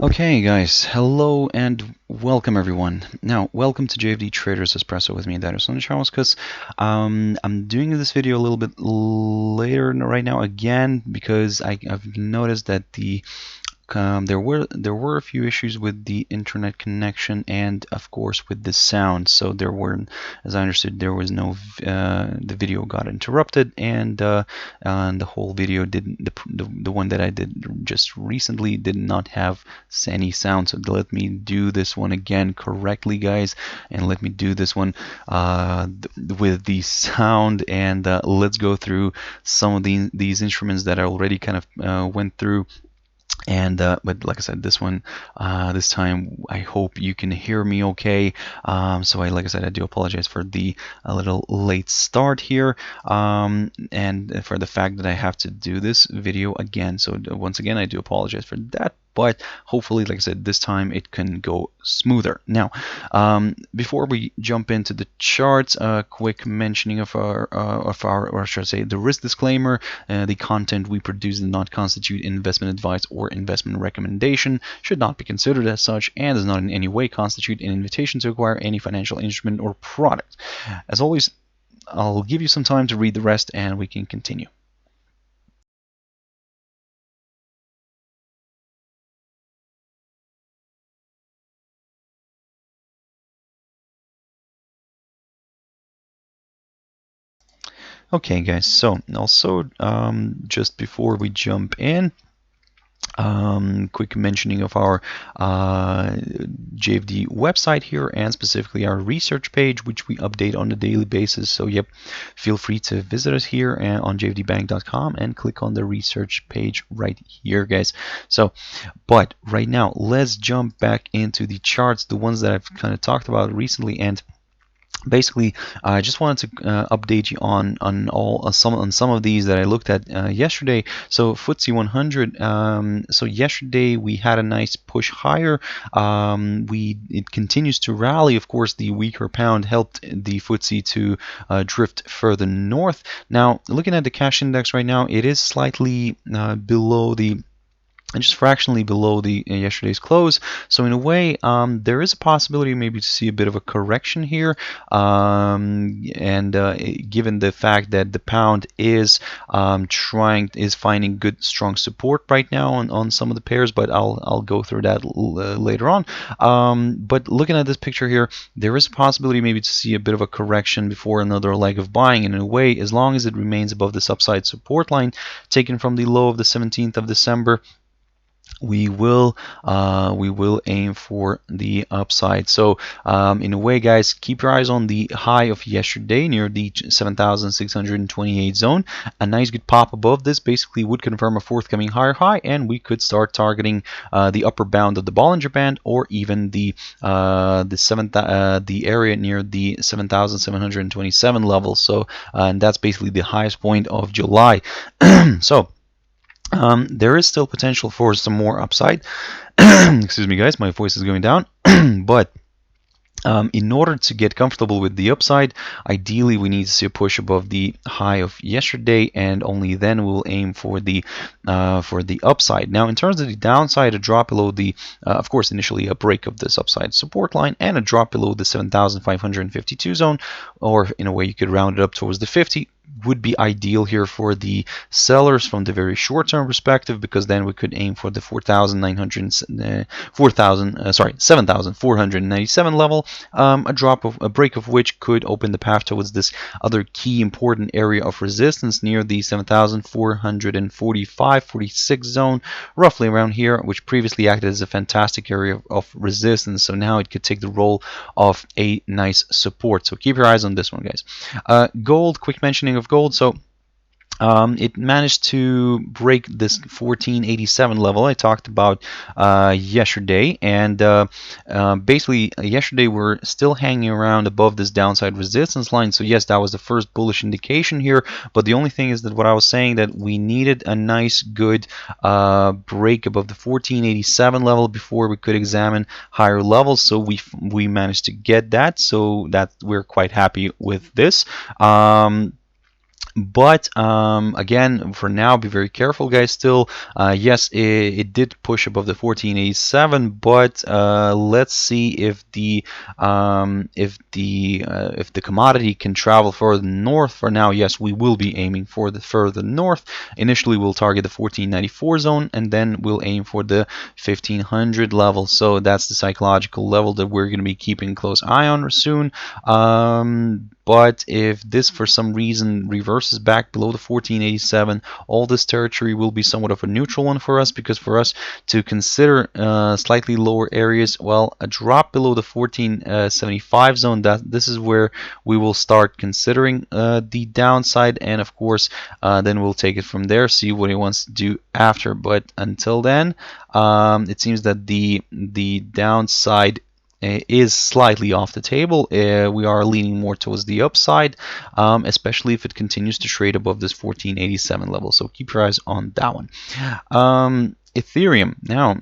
Okay, guys, hello and welcome everyone. Now, welcome to JFD Traders Espresso with me, Darius Anucauskas. I'm doing this video a little bit later right now again because I've noticed that there were a few issues with the internet connection and of course with the sound. So there were, as I understood, there was no the video got interrupted, and the whole video didn't the one that I did just recently did not have any sound. So let me do this one again correctly, guys, and let me do this one with the sound, and let's go through some of these instruments that I already kind of went through. And but like I said, this time I hope you can hear me okay. So like I said, I do apologize for the a little late start here, and for the fact that I have to do this video again. So once again, I do apologize for that, but hopefully, like I said, this time it can go smoother. Now, before we jump into the charts, a quick mentioning of or should I say, the risk disclaimer. The content we produce does not constitute investment advice or investment recommendation, should not be considered as such, and does not in any way constitute an invitation to acquire any financial instrument or product. As always, I'll give you some time to read the rest and we can continue. Okay, guys, so also just before we jump in, quick mentioning of our JFD website here, and specifically our research page, which we update on a daily basis. So yep, feel free to visit us here on jfdbank.com and click on the research page right here, guys. So, but right now, let's jump back into the charts, the ones that I've kind of talked about recently. And basically, I just wanted to update you on some of these that I looked at yesterday. So FTSE100. So yesterday we had a nice push higher. It continues to rally. Of course, the weaker pound helped the FTSE to drift further north. Now, looking at the cash index right now, it is slightly below and just fractionally below the yesterday's close. So in a way, there is a possibility maybe to see a bit of a correction here, and given the fact that the pound is finding good strong support right now on some of the pairs, but I'll go through that later on. But looking at this picture here, there is a possibility maybe to see a bit of a correction before another leg of buying. And in a way, as long as it remains above this upside support line taken from the low of the 17th of December, we will aim for the upside. So in a way, guys, keep your eyes on the high of yesterday near the 7,628 zone. A nice good pop above this basically would confirm a forthcoming higher high, and we could start targeting the upper bound of the Bollinger Band, or even the area near the 7,727 level. So and that's basically the highest point of July. So there is still potential for some more upside. Excuse me, guys, my voice is going down. But in order to get comfortable with the upside, ideally we need to see a push above the high of yesterday, and only then we'll aim for the upside. Now, in terms of the downside, a drop below the, of course, initially a break of this upside support line, and a drop below the 7,552 zone, or in a way you could round it up towards the 50, would be ideal here for the sellers from the very short-term perspective, because then we could aim for the 7,497 level, a break of which could open the path towards this other key important area of resistance near the 7,445-46 zone, roughly around here, which previously acted as a fantastic area of resistance. So now it could take the role of a nice support. So keep your eyes on this one, guys. Gold, quick mentioning of gold. So it managed to break this 1487 level I talked about yesterday, and basically yesterday we're still hanging around above this downside resistance line. So yes, that was the first bullish indication here, but the only thing is that what I was saying, that we needed a nice good break above the 1487 level before we could examine higher levels. So we managed to get that, so that we're quite happy with this. But again, for now, be very careful, guys. Still, yes, it did push above the 1487, but let's see if the commodity can travel further north. For now, yes, we will be aiming for the further north. Initially, we'll target the 1494 zone, and then we'll aim for the 1500 level. So that's the psychological level that we're going to be keeping a close eye on soon. But if this for some reason reverses back below the 1487, all this territory will be somewhat of a neutral one for us, because for us to consider slightly lower areas, well, a drop below the 1475 zone, that this is where we will start considering the downside, and of course then we'll take it from there, see what he wants to do after. But until then, it seems that the downside is slightly off the table. We are leaning more towards the upside, especially if it continues to trade above this 1487 level. So keep your eyes on that one. Ethereum. Now,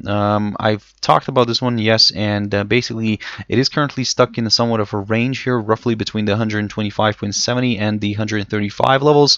I've talked about this one, yes, and basically it is currently stuck in somewhat of a range here, roughly between the 125.70 and the 135 levels.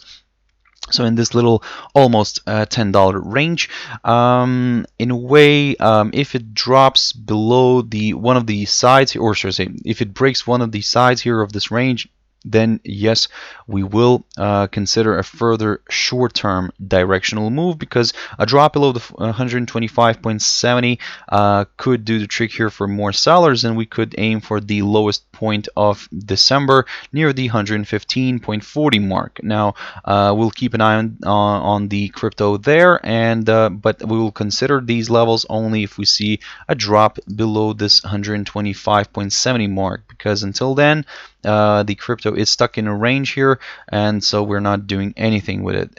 So in this little almost $10 range, in a way, if it drops below the one of the sides, or should I say, if it breaks one of the sides here of this range, then yes, we will consider a further short-term directional move, because a drop below the 125.70 could do the trick here for more sellers, and we could aim for the lowest point of December near the 115.40 mark. Now, we'll keep an eye on the crypto there, and but we will consider these levels only if we see a drop below this 125.70 mark, because until then, the crypto is stuck in a range here, and so we're not doing anything with it.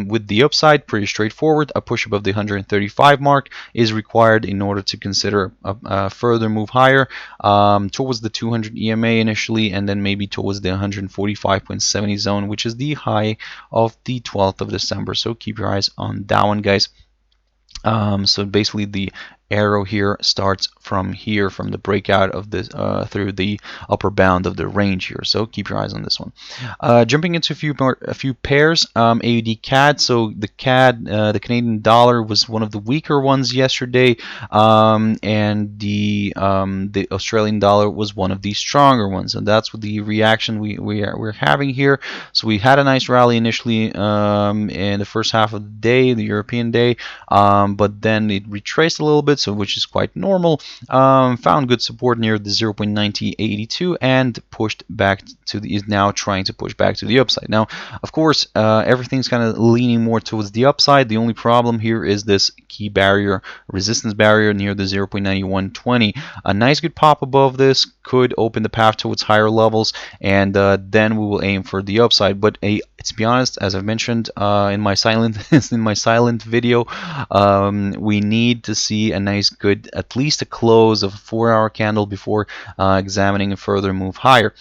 With the upside, pretty straightforward. A push above the 135 mark is required in order to consider a further move higher, towards the 200 EMA initially, and then maybe towards the 145.70 zone, which is the high of the 12th of December. So keep your eyes on that one, guys. So basically the arrow here starts from here, from the breakout of this through the upper bound of the range here. So keep your eyes on this one. Jumping into a few pairs, AUDCAD. So the CAD, the Canadian dollar, was one of the weaker ones yesterday, and the Australian dollar was one of the stronger ones, and that's what the reaction we're having here. So we had a nice rally initially in the first half of the day, the European day, but then it retraced a little bit, so which is quite normal. Found good support near the 0.9082 and pushed back to the, is now trying to push back to the upside. Now, of course, everything's kind of leaning more towards the upside. The only problem here is this key barrier, resistance barrier near the 0.9120. A nice good pop above this could open the path towards higher levels, and then we will aim for the upside. But to be honest, as I've mentioned in my silent video, we need to see a nice good, at least a close of a 4-hour candle before examining a further move higher.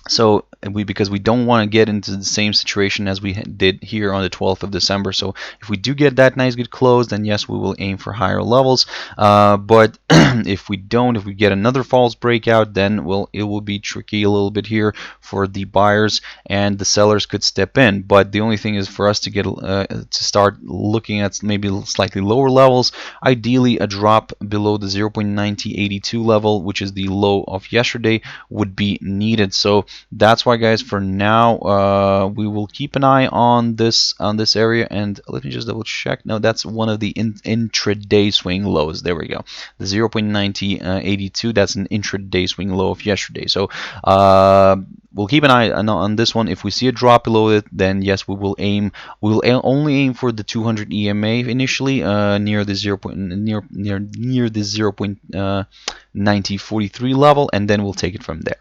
So because we don't want to get into the same situation as we did here on the 12th of December. So if we do get that nice good close, then yes, we will aim for higher levels. But if we don't, if we get another false breakout, then it will be tricky a little bit here for the buyers, and the sellers could step in. But the only thing is for us to get to start looking at maybe slightly lower levels. Ideally, a drop below the 0.9082 level, which is the low of yesterday, would be needed. So that's why, guys, for now we will keep an eye on this area. And let me just double check. No, that's one of the intraday swing lows. There we go, the 0.9082. That's an intraday swing low of yesterday. So we'll keep an eye on this one. If we see a drop below it, then yes, we will aim. We will only aim for the 200 EMA initially, near the 0.9043 level, and then we'll take it from there.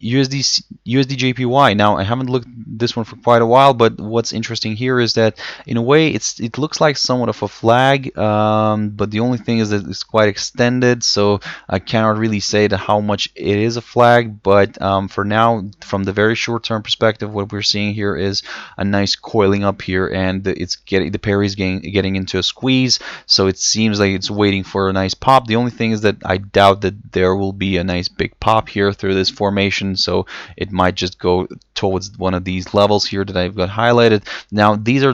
USDJPY. Now, I haven't looked at this one for quite a while, but what's interesting here is that in a way it looks like somewhat of a flag, but the only thing is that it's quite extended, so I cannot really say that how much it is a flag. But for now, from the very short-term perspective, what we're seeing here is a nice coiling up here, and it's getting, the pair is getting into a squeeze, so it seems like it's waiting for a nice pop. The only thing is that I doubt that there will be a nice big pop here through this formation. soon, so it might just go towards one of these levels here that I've got highlighted. Now these are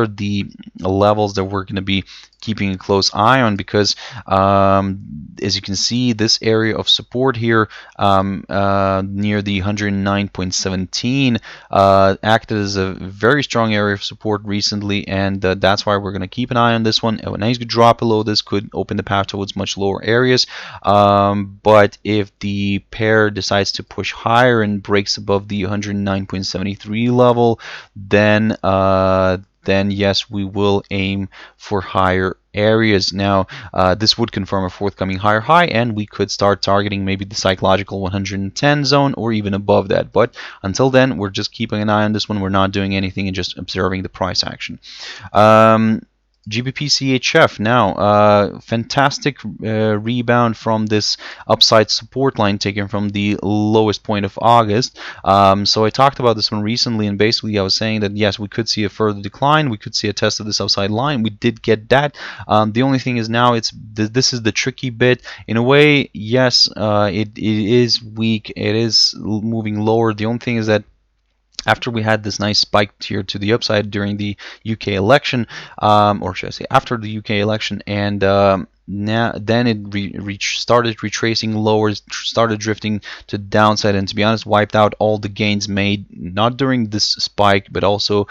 the levels that we're going to be keeping a close eye on, because as you can see, this area of support here near the 109.17 acted as a very strong area of support recently, and that's why we're going to keep an eye on this one. A nice good drop below this could open the path towards much lower areas, but if the pair decides to push higher and breaks above the 109.73 level, then yes, we will aim for higher areas. Now this would confirm a forthcoming higher high, and we could start targeting maybe the psychological 110 zone or even above that. But until then, we're just keeping an eye on this one. We're not doing anything and just observing the price action. GBPCHF now, fantastic rebound from this upside support line taken from the lowest point of August. So I talked about this one recently, and basically I was saying that yes, we could see a further decline, we could see a test of this upside line. We did get that. The only thing is now this is the tricky bit. In a way, yes, it is weak, it is moving lower. The only thing is that after we had this nice spike here to the upside during the UK election, or should I say after the UK election, and then it started retracing lower, started drifting to downside, and to be honest, wiped out all the gains made not during this spike but also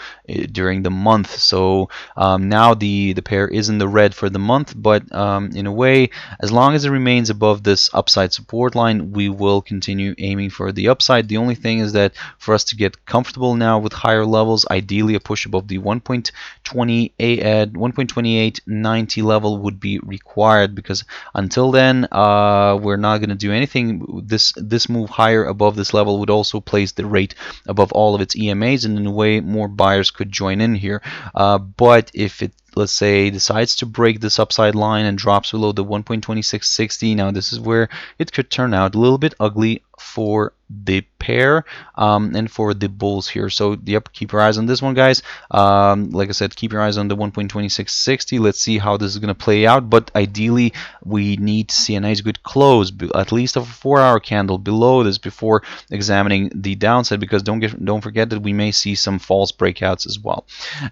during the month. So now the pair is in the red for the month, but in a way, as long as it remains above this upside support line, we will continue aiming for the upside. The only thing is that for us to get comfortable now with higher levels, ideally a push above the 1.2890 level would be required, because until then we're not going to do anything. This move higher above this level would also place the rate above all of its EMAs, and in a way more buyers could join in here. But if it, let's say, decides to break this upside line and drops below the 1.2660, now this is where it could turn out a little bit ugly for the pair and for the bulls here. So yep, keep your eyes on this one, guys. Like I said, keep your eyes on the 1.2660. Let's see how this is going to play out, but ideally we need to see a nice good close, at least of a 4-hour candle below this before examining the downside, because don't forget that we may see some false breakouts as well.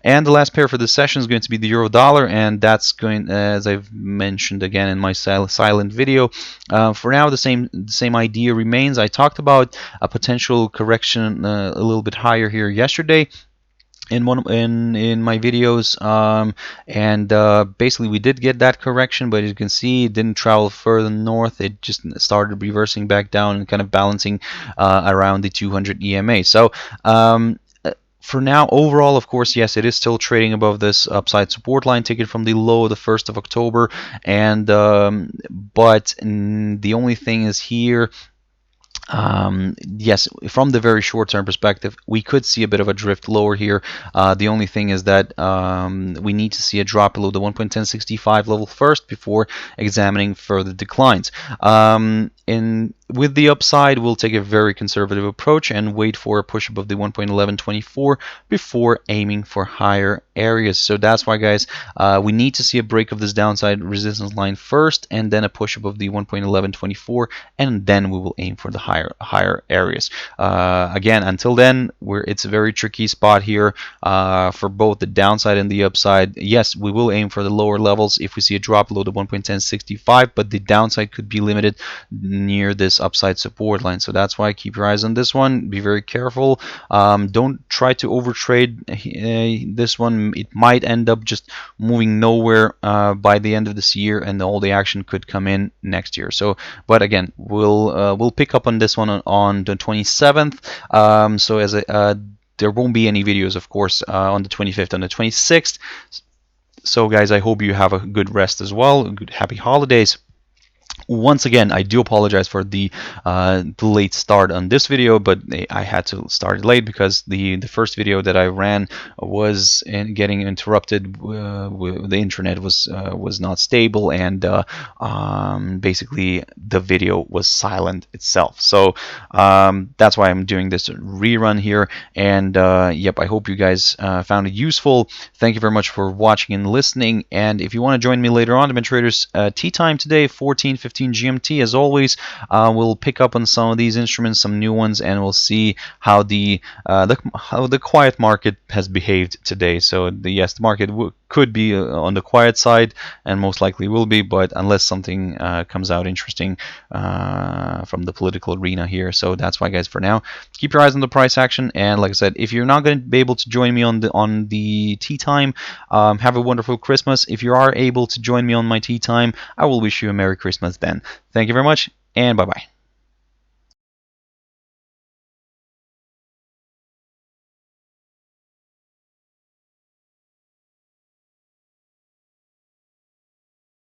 And the last pair for this session is going to be the euro dollar, and that's going, as I've mentioned again in my silent video, for now the same idea remains. I talked about a potential correction a little bit higher here yesterday in my videos, and basically we did get that correction, but as you can see, it didn't travel further north. It just started reversing back down and kind of balancing around the 200 EMA. So for now, overall, of course, yes, it is still trading above this upside support line taken from the low of the 1st of October, and but the only thing is here, yes, from the very short-term perspective, we could see a bit of a drift lower here. The only thing is that we need to see a drop below the 1.1065 level first before examining further declines. With the upside, we'll take a very conservative approach and wait for a push above the 1.1124 before aiming for higher areas. So that's why, guys, we need to see a break of this downside resistance line first, and then a push above the 1.1124, and then we will aim for the higher areas. Again, until then, it's a very tricky spot here for both the downside and the upside. Yes, we will aim for the lower levels if we see a drop below the 1.1065, but the downside could be limited near this upside support line. So that's why keep your eyes on this one. Be very careful. Don't try to overtrade this one. It might end up just moving nowhere by the end of this year, and all the action could come in next year. So, but again, we'll pick up on this one on the 27th. So as there won't be any videos, of course, on the 25th, on the 26th. So guys, I hope you have a good rest as well. Good, happy holidays. Once again, I do apologize for the late start on this video, but I had to start late because the first video that I ran was getting interrupted. The internet was not stable, and basically the video was silent itself. So that's why I'm doing this rerun here. And yep, I hope you guys found it useful. Thank you very much for watching and listening. And if you want to join me later on, the traders tea time today, 14:15 12:15 GMT. As always, we'll pick up on some of these instruments, some new ones, and we'll see how the quiet market has behaved today. So yes, the market could be on the quiet side, and most likely will be, but unless something comes out interesting from the political arena here. So that's why, guys, for now, keep your eyes on the price action. And like I said, if you're not going to be able to join me on the tea time, have a wonderful Christmas. If you are able to join me on my tea time, I will wish you a Merry Christmas then. Thank you very much, and bye bye.